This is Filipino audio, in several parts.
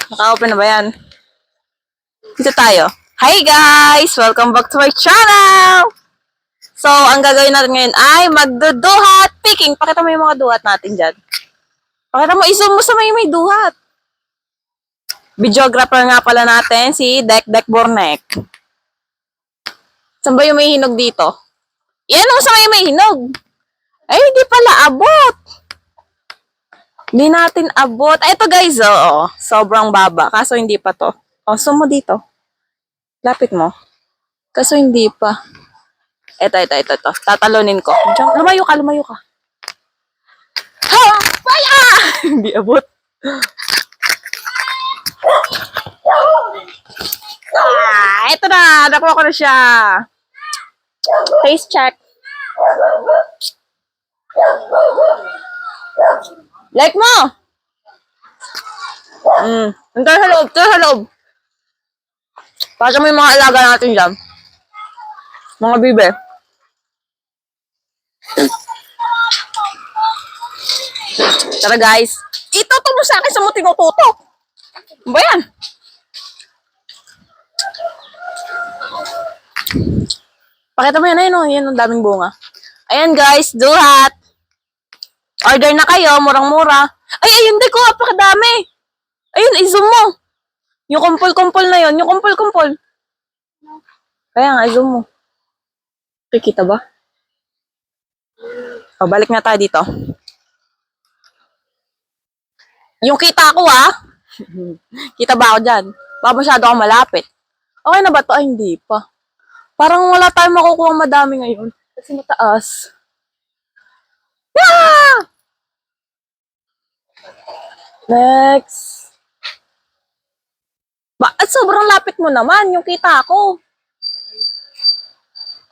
Naka-open na ba yan? Dito tayo. Hi guys! Welcome back to my channel! So, ang gagawin natin ngayon ay magduduhat picking. Pakita mo yung mga duhat natin dyan. Pakita mo, iso mo sa may duhat. Videographer nga pala natin, si Dek Bornek. Saan ba yung may hinog dito? Yan mo sa may hinog. Ay, hindi pala abot. Hindi natin abot. Ay, ito guys, oh. Sobrang baba. Kaso hindi pa to. Oh, zoom mo dito. Lapit mo. Kaso hindi pa. Ito. Tatalunin ko. Diyan, lumayo ka. Ha! Paya! Hindi abot. Ito na. Nakuha ko na siya. Face check. Like mo! Ito sa loob. Para mo yung mga alaga natin dyan. Mga bibe. Tara guys. Itutok mo sa akin sa mo tinututok. Ano ba yan? Pakita mo yan, ayun o. Yan ang daming bunga. Ayan guys, duhat. Order na kayo, murang-mura. Ay, ayun, di ko, apakadami. Ayun, i-zoom mo. Yung kumpul-kumpul na yun, yung kumpul-kumpul. Kaya nga, i-zoom mo. Kikita ba? O, balik na tayo dito. Yung kita ko, Kita ba ako dyan? Baka masyado ako malapit. Okay na ba to? Ay, hindi pa. Parang wala tayong makukuha madami ngayon. Kasi mataas. Ah! Next. Bakit sobrang lapit mo naman yung kita ko?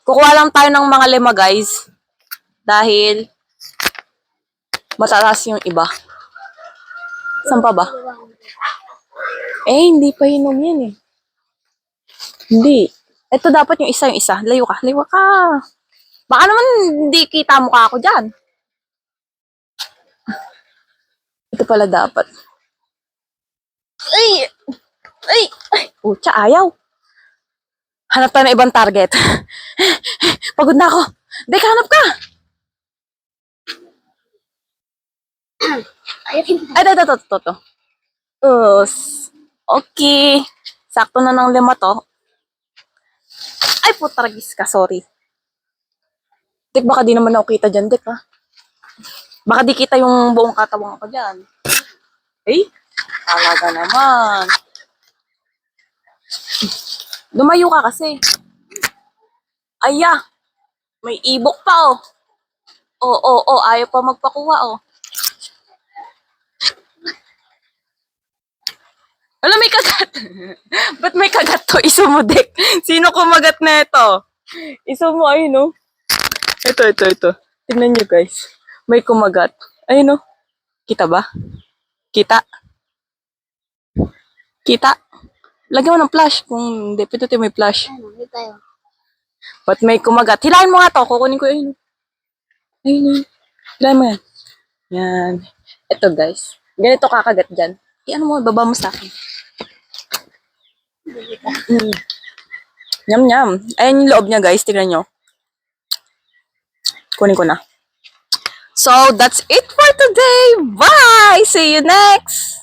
Kukuha lang tayo ng mga 5 guys. Dahil mataas yung iba. Saan pa ba? Hindi pa hinom yan eh. Hindi. Ito dapat yung isa. Layo ka. Baka naman hindi kita mukha ako dyan. Ito pala dapat. Ay! Pucha, ayaw. Hanap tayo ng ibang target. Pagod na ako. Dek, hanap ka. Ay, ito. Okay. Sakto na ng 5 to. Ay, putaragis ka. Sorry. Dek, baka di naman ako kita dyan, Dek, ha? Baka di kita yung buong katawan ko dyan. Talaga naman. Lumayo ka kasi. May ibok pa, oh. Ayaw pa magpakuha, oh. Wala, may kagat. Ba't may kagat to? Iso mo, Dek. Sino kumagat na ito? Iso mo, ayun, oh. Ito. Tignan nyo, guys. May kumagat. Ayun, oh. Kita ba? Kita. Lagyan mo ng flash. Kung hindi, pitutin mo yung flash. Ba't may kumagat? Hilahin mo nga to. Kukunin ko yun. Ayun. Hilahin mo yan. Yan. Ito guys. Ganito kakagat dyan. Ano mo, baba mo sa akin. Yum. Ayun yung loob niya guys. Tignan nyo. Kunin ko na. So, that's it for today. Bye! See you next!